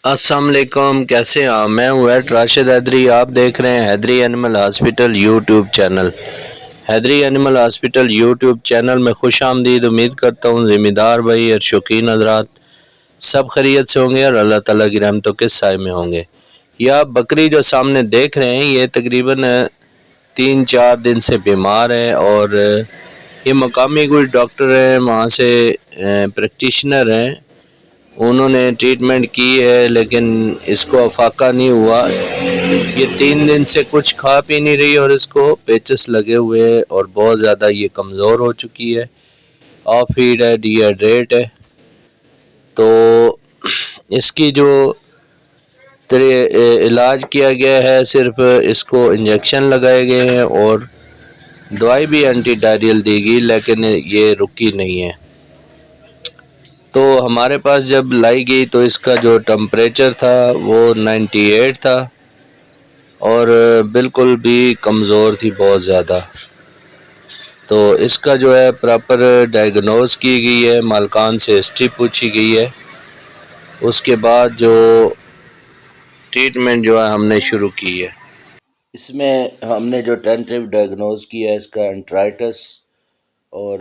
السلام علیکم، کیسے ہیں آپ؟ میں ہوں ایڈ راشد حیدری، آپ دیکھ رہے ہیں حیدری اینیمل ہاسپٹل یوٹیوب چینل۔ حیدری اینیمل ہاسپٹل یوٹیوب چینل میں خوش آمدید، امید کرتا ہوں ذمہ دار بھائی اور شوقین حضرات سب خیریت سے ہوں گے اور اللہ تعالیٰ کی رحمتوں کے سائے میں ہوں گے۔ یہ آپ بکری جو سامنے دیکھ رہے ہیں یہ تقریباً 3-4 دن سے بیمار ہے، اور یہ مقامی کوئی ڈاکٹر ہیں وہاں سے پریکٹیشنر ہیں، انہوں نے ٹریٹمنٹ کی ہے لیکن اس کو افاقہ نہیں ہوا۔ یہ 3 دن سے کچھ کھا پی نہیں رہی اور اس کو پیچس لگے ہوئے ہیں اور بہت زیادہ یہ کمزور ہو چکی ہے، آف فیڈ ہے، ڈی ہائیڈریٹ ہے۔ تو اس کی جو علاج کیا گیا ہے، صرف اس کو انجیکشن لگائے گئے ہیں اور دوائی بھی اینٹی ڈائریل دی گئی، لیکن یہ رکی نہیں ہے۔ تو ہمارے پاس جب لائی گئی تو اس کا جو ٹمپریچر تھا وہ 98 تھا اور بالکل بھی کمزور تھی بہت زیادہ۔ تو اس کا جو ہے پراپر ڈائیگنوز کی گئی ہے، مالکان سے ہسٹری پوچھی گئی ہے، اس کے بعد جو ٹریٹمنٹ جو ہے ہم نے شروع کی ہے۔ اس میں ہم نے جو ٹینٹیو ڈائیگنوز کیا ہے اس کا انٹرائٹس اور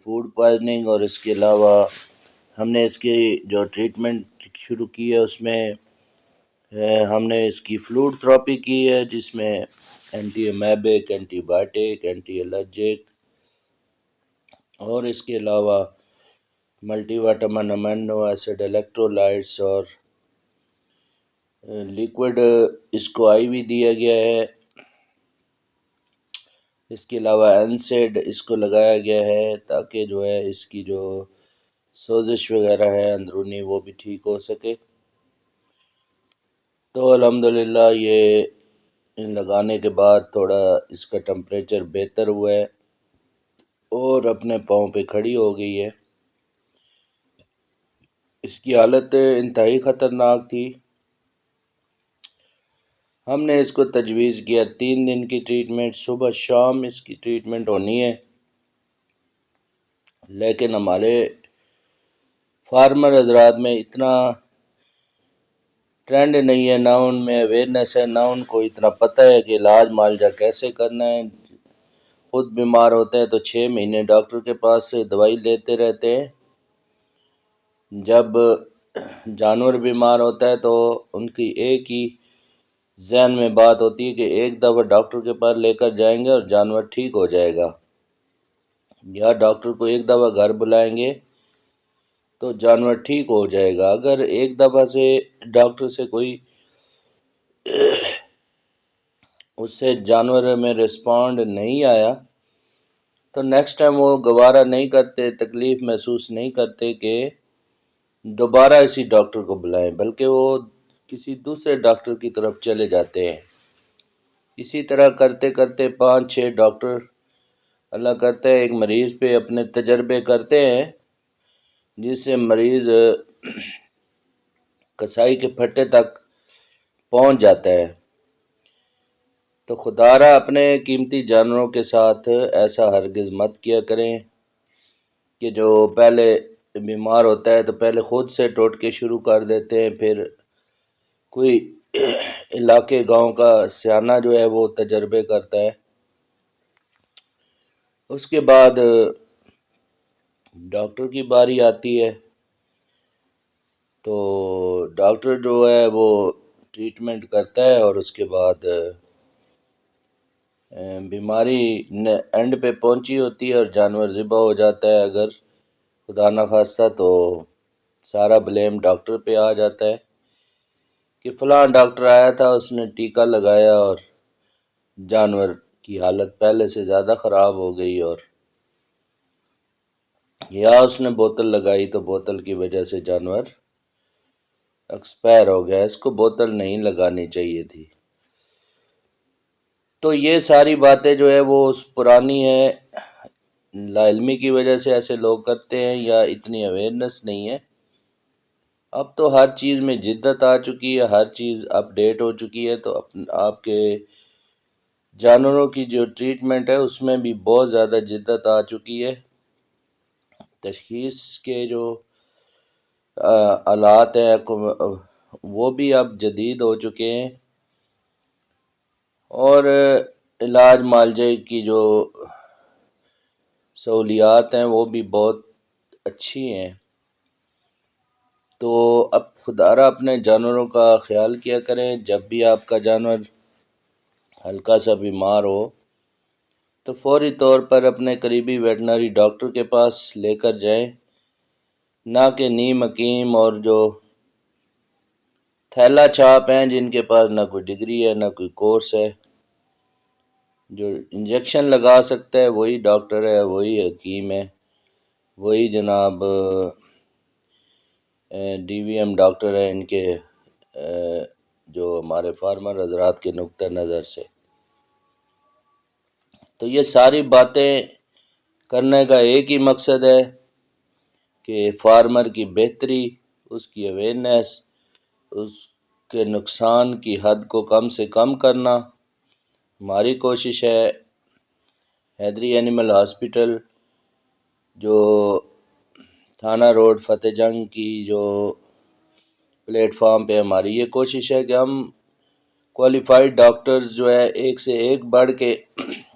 فوڈ پوائزننگ، اور اس کے علاوہ ہم نے اس کی جو ٹریٹمنٹ شروع کی ہے اس میں ہم نے اس کی فلوڈ تھراپی کی ہے، جس میں anti amoebic, antibiotic, anti allergic, اور اس کے علاوہ multivitamin, amino acid, electrolytes اور لیکوڈ اس کو آئی وی دیا گیا ہے۔ اس کے علاوہ انسیڈ اس کو لگایا گیا ہے تاکہ جو ہے اس کی جو سوزش وغیرہ ہے اندرونی وہ بھی ٹھیک ہو سکے۔ تو الحمدللہ یہ لگانے کے بعد تھوڑا اس کا ٹمپریچر بہتر ہوا ہے اور اپنے پاؤں پہ کھڑی ہو گئی ہے۔ اس کی حالت انتہائی خطرناک تھی۔ ہم نے اس کو تجویز کیا 3 دن کی ٹریٹمنٹ، صبح شام اس کی ٹریٹمنٹ ہونی ہے، لیکن ہمارے فارمر حضرات میں اتنا ٹرینڈ نہیں ہے، نہ ان میں اویئرنیس ہے، نہ ان کو اتنا پتہ ہے کہ علاج معالجہ کیسے کرنا ہے۔ خود بیمار ہوتا ہے تو 6 مہینے ڈاکٹر کے پاس سے دوائی لیتے رہتے ہیں، جب جانور بیمار ہوتا ہے تو ان کی ایک ہی ذہن میں بات ہوتی ہے کہ ایک دفعہ ڈاکٹر کے پاس لے کر جائیں گے اور جانور ٹھیک ہو جائے گا، یا ڈاکٹر کو ایک دفعہ گھر بلائیں گے تو جانور ٹھیک ہو جائے گا۔ اگر ایک دفعہ سے ڈاکٹر سے کوئی اس سے جانور میں رسپونڈ نہیں آیا تو نیکسٹ ٹائم وہ گوارا نہیں کرتے، تکلیف محسوس نہیں کرتے کہ دوبارہ اسی ڈاکٹر کو بلائیں، بلکہ وہ کسی دوسرے ڈاکٹر کی طرف چلے جاتے ہیں۔ اسی طرح کرتے کرتے 5-6 ڈاکٹر اللہ کرتا ہے ایک مریض پہ اپنے تجربے کرتے ہیں، جس سے مریض کسائی کے پھٹے تک پہنچ جاتا ہے۔ تو خدا را اپنے قیمتی جانوروں کے ساتھ ایسا ہرگز مت کیا کریں کہ جو پہلے بیمار ہوتا ہے تو پہلے خود سے ٹوٹکے شروع کر دیتے ہیں، پھر کوئی علاقے گاؤں کا سیانہ جو ہے وہ تجربے کرتا ہے، اس کے بعد ڈاکٹر کی باری آتی ہے تو ڈاکٹر جو ہے وہ ٹریٹمنٹ کرتا ہے اور اس کے بعد بیماری اینڈ پہ پہنچی ہوتی ہے اور جانور ذبح ہو جاتا ہے۔ اگر خدا نخواستہ تو سارا بلیم ڈاکٹر پہ آ جاتا ہے کہ فلاں ڈاکٹر آیا تھا، اس نے ٹیکہ لگایا اور جانور کی حالت پہلے سے زیادہ خراب ہو گئی، اور یا اس نے بوتل لگائی تو بوتل کی وجہ سے جانور ایکسپائر ہو گیا۔ اس کو بوتل نہیں لگانی چاہیے تھی۔ تو یہ ساری باتیں جو ہے وہ پرانی ہے، لا علمی کی وجہ سے ایسے لوگ کرتے ہیں یا اتنی اویئرنیس نہیں ہے۔ اب تو ہر چیز میں جدت آ چکی ہے، ہر چیز اپ ڈیٹ ہو چکی ہے، تو آپ کے جانوروں کی جو ٹریٹمنٹ ہے اس میں بھی بہت زیادہ جدت آ چکی ہے۔ تشخیص کے جو آلات ہیں وہ بھی اب جدید ہو چکے ہیں، اور علاج معالجے کی جو سہولیات ہیں وہ بھی بہت اچھی ہیں۔ تو اب خدارہ اپنے جانوروں کا خیال کیا کریں، جب بھی آپ کا جانور ہلکا سا بیمار ہو تو فوری طور پر اپنے قریبی ویٹنری ڈاکٹر کے پاس لے کر جائیں، نہ کہ نیم حکیم اور جو تھیلا چھاپ ہیں جن کے پاس نہ کوئی ڈگری ہے نہ کوئی کورس ہے۔ جو انجیکشن لگا سکتا ہے وہی ڈاکٹر ہے، وہی حکیم ہے، وہی جناب ڈی وی ایم ڈاکٹر ہے ان کے جو ہمارے فارمر حضرات کے نقطہ نظر سے۔ تو یہ ساری باتیں کرنے کا ایک ہی مقصد ہے کہ فارمر کی بہتری، اس کی اویئرنیس، اس کے نقصان کی حد کو کم سے کم کرنا۔ ہماری کوشش ہے حیدری اینیمل ہاسپٹل جو تھانہ روڈ فتح جنگ کی جو پلیٹ فارم پہ ہماری یہ کوشش ہے کہ ہم کوالیفائڈ ڈاکٹرز جو ہے ایک سے ایک بڑھ کے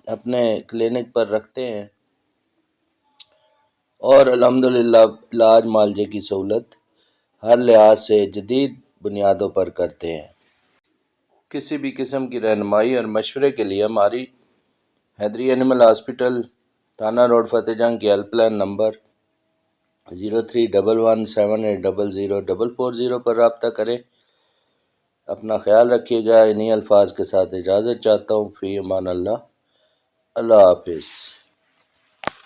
اپنے کلینک پر رکھتے ہیں، اور الحمدللہ علاج معالجے کی سہولت ہر لحاظ سے جدید بنیادوں پر کرتے ہیں۔ کسی بھی قسم کی رہنمائی اور مشورے کے لیے ہماری حیدری اینیمل ہاسپٹل تھانہ روڈ فتح جنگ کی ہیلپ لائن نمبر 0311780040 پر رابطہ کریں۔ اپنا خیال رکھیے گا۔ انہی الفاظ کے ساتھ اجازت چاہتا ہوں، فی امان اللہ، اللہ حافظ۔